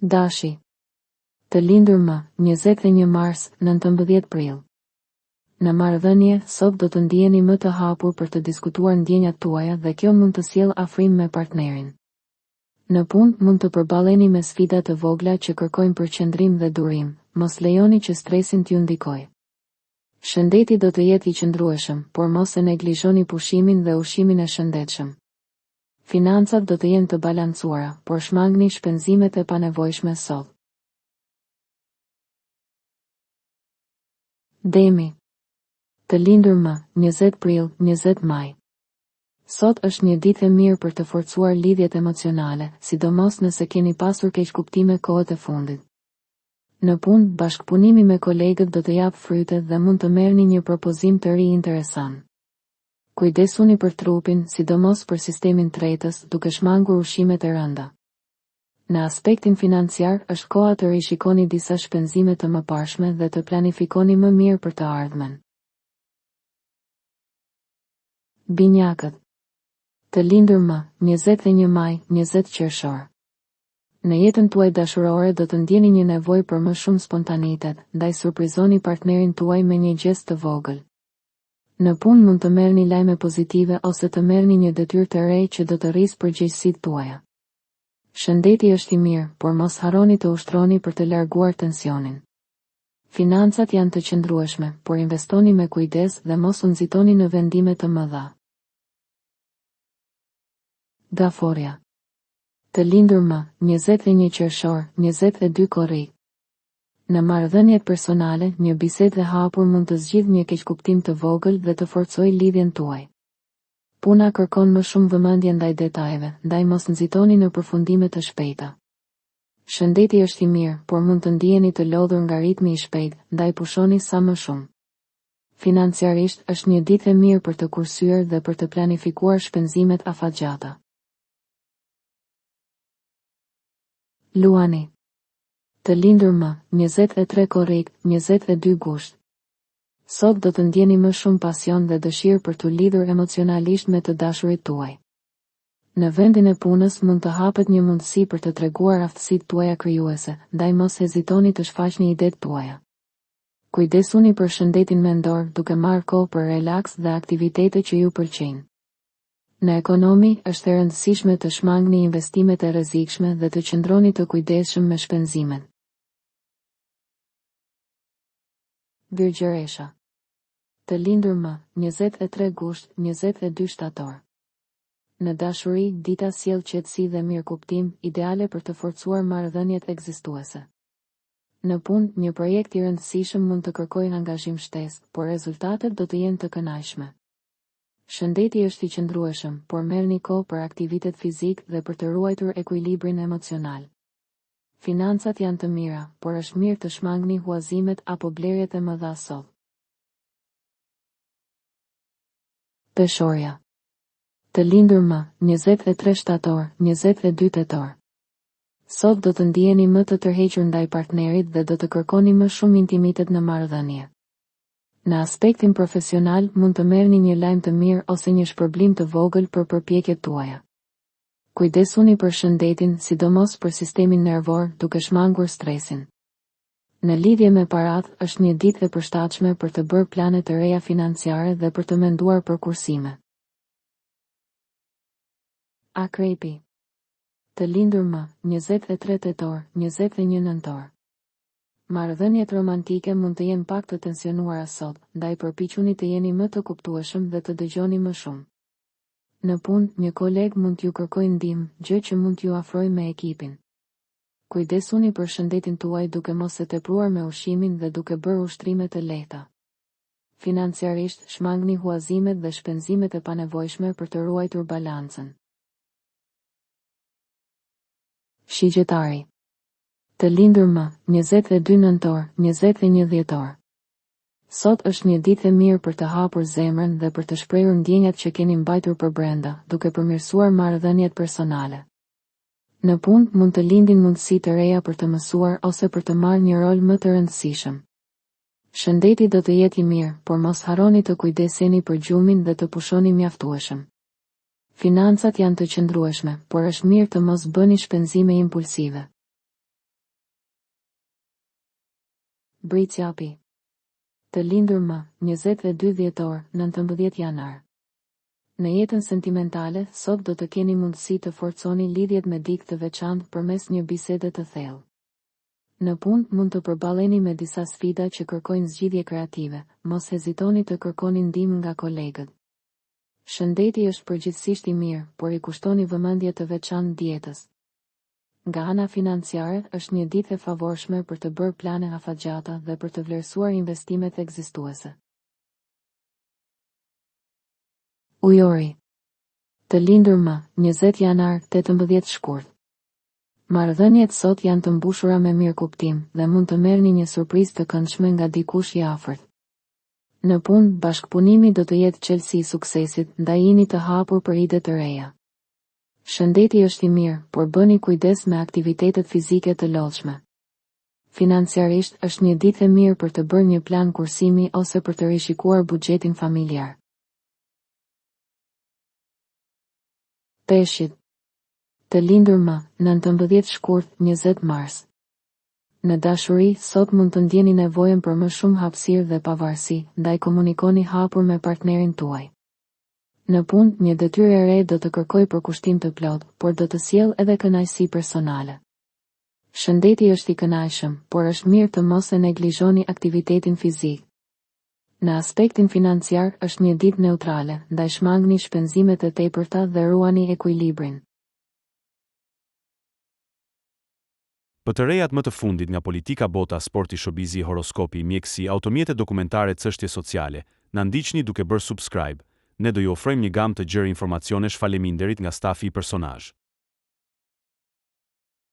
Dashi. Të lindur më, 21 mars, 19 prill. Në marrëdhënie, sot do të ndjeni më të hapur për të diskutuar ndjenjat tuaja dhe kjo mund të sjellë afrim me partnerin. Në punë mund të përballeni me sfida të vogla që kërkojnë përqendrim dhe durim, mos lejoni që stresin t'ju ndikojë. Shëndeti do të jetë I qëndrueshëm, por mos e neglizhoni pushimin dhe ushqimin e shëndetshëm. Financat do të jenë të balancuara, por shmangni shpenzimet e panevojshme sot. Demi. Të lindur më, 20 prill, 20 maj. Sot është një ditë e mirë për të forcuar lidhjet emocionale, sidomos nëse keni pasur keqkuptime kohët e fundit. Në punë, bashkëpunimi me kolegët do të japë fryte dhe mund të merrni një propozim të ri interesant. Kujdesuni për trupin, sidomos për sistemin tretës, duke shmangur ushqimet e rënda. Në aspektin financiar, është koha të rishikoni disa shpenzime të mëparshme dhe të planifikoni më mirë për të ardhmen. Binjakët. Të lindur më, 21 maj, 20 qershor. Në jetën tuaj dashurore do të ndjeni një nevojë për më shumë spontanitet, ndaj surprizoni partnerin tuaj me një gjest të vogël. Në punë mund të merrni lajme pozitive ose të merrni një detyrë të re që do të rrisë përgjegjësitë tuaja. Shëndeti është I mirë, por mos harroni të ushtroni për të larguar tensionin. Financat janë të qëndrueshme, por investoni me kujdes dhe mos u nxitoni në vendime të mëdha. Gaforja. Të lindur më, 21 qershor, 22 korrik. Në marrëdhëniet personale, një bisedë e hapur mund të zgjidhë një keqkuptim të vogël dhe të forcojë lidhjen tuaj. Puna kërkon më shumë vëmendje ndaj detajeve, ndaj mos nxitoni në përfundime të shpejta. Shëndeti është I mirë, por mund të ndiheni të lodhur nga ritmi I shpejtë, ndaj pushoni sa më shumë. Financiarisht është një ditë e mirë për të kursyer dhe për të planifikuar shpenzimet afatgjata. Luani. Të lindur më, 23 korrik, 22 gusht. Sot do të ndjeni më shumë pasion dhe dëshirë për të lidhur emocionalisht me të dashurit tuaj. Në vendin e punës mund të hapet një mundësi për të treguar aftësitë tuaja krijuese, ndaj mos hezitoni të shfaqni idetë tuaja. Kujdesuni për shëndetin mendor duke marrë kohë për relaks dhe aktivitete që ju pëlqejnë. Në ekonomi, është e rëndësishme të shmangni investimet e rrezikshme dhe të qëndroni të kujdesshëm me shpenzimet. Birgjëresha. Të lindur më, 23 gusht, 22 shtator. Në dashuri, dita sjell qetësi dhe mirëkuptim, ideale për të forcuar marrëdhëniet ekzistuese. Në punë, një projekt I rëndësishëm mund të kërkojë angazhim shtesë, por rezultatet do të jenë të kënaqshme. Shëndeti është I qëndrueshëm, por merrni kohë për aktivitet fizik dhe për të ruajtur ekuilibrin emocional. Financat janë të mira, por është mirë të shmangni huazimet apo blerjet e mëdha sot. Peshorja. Të lindur më, 23 shtator, 22 tetor. Sot do të ndjeni më të tërhequr ndaj partnerit dhe do të kërkoni më shumë intimitet në marrëdhënie. Në aspektin profesional mund të merrni një lajm të mirë ose një shpërblim të vogël për përpjekjet tuaja. Kujdesuni për shëndetin, sidomos për sistemin nervor, duke shmangur stresin. Në lidhje me paratë, është një ditë e përshtatshme për të bërë plane të reja financiare dhe për të menduar për kursime. Akrepi. Të lindur më, 23 tetor, 21 nëntor. Marrëdhëniet romantike mund të jenë pak të tensionuara sot, ndaj përpiquni të jeni më të kuptueshëm dhe të dëgjoni më shumë. Në punë, një koleg mund t'ju kërkojë ndihmë, gjë që mund t'ju afrojë me ekipin. Kujdesuni për shëndetin tuaj duke mos e tepruar me ushqimin dhe duke bërë ushtrime të lehta. Financiarisht, shmangni huazimet dhe shpenzimet e panevojshme për të ruajtur balancën. Shigjetari. Të lindur më, 22 nëntor, 21 dhjetor. Sot është një ditë e mirë për të hapur zemrën dhe për të shprehur ndjenjat që keni mbajtur për brenda, duke përmirësuar marrëdhëniet personale. Në punë mund të lindin mundësi të reja për të mësuar ose për të marrë një rol më të rëndësishëm. Shëndeti do të jetë I mirë, por mos harroni të kujdeseni për gjumin dhe të pushoni mjaftueshëm. Financat janë të qëndrueshme, por është mirë të mos bëni shpenzime impulsive. Britsjapi. Të lindur më, 22 dhjetor, 19 janar. Në jetën sentimentale, sot do të keni mundësi të forconi lidhjet me dikë të veçantë përmes një bisede të thellë. Në punë mund të përballeni me disa sfida që kërkojnë zgjidhje kreative, mos hezitoni të kërkoni ndihmë nga kolegët. Shëndeti është përgjithsisht i mirë, por i kushtoni vëmendje të veçantë dietës. Nga ana financiare, është një ditë e favorshme për të bërë plane afatgjata dhe për të vlerësuar investimet ekzistuese. Ujori. Të lindur më, 20 janar, 18 shkurt. Marrëdhëniet sot janë të mbushura me mirëkuptim dhe mund të merrni një surprizë të këndshme nga dikush i afërt. Në punë, bashkëpunimi do të jetë çelësi i suksesit, ndaj jeni të hapur për ide të reja. Shëndeti është i mirë, por bëni kujdes me aktivitetet fizike të lodhshme. Financiarisht është një ditë e mirë për të bërë një plan kursimi ose për të rishikuar buxhetin familjar. Peshqit. Të lindur më, 19 shkurt, 20 mars. Në dashuri, sot mund të ndjeni nevojën për më shumë hapësirë dhe pavarësi, ndaj komunikoni hapur me partnerin tuaj. Në punë, një detyrë e re do të kërkojë përkushtim të plot, por do të sjellë edhe kënaqësi personale. Shëndeti është i kënaqshëm, por është mirë të mos e neglizhoni aktivitetin fizik. Në aspektin financiar, është një ditë neutrale, ndaj shmangni shpenzimet e tepërta dhe ruani ekuilibrin. Për të rejat më të fundit nga politika, bota, sporti, shobizi, horoskopi, mjekësi, automjete dokumentare, çështje sociale, na ndiqni duke bërë subscribe. Ne do ju ofrojmë një gamë të gjerë informacionesh. Faleminderit nga stafi i personazh.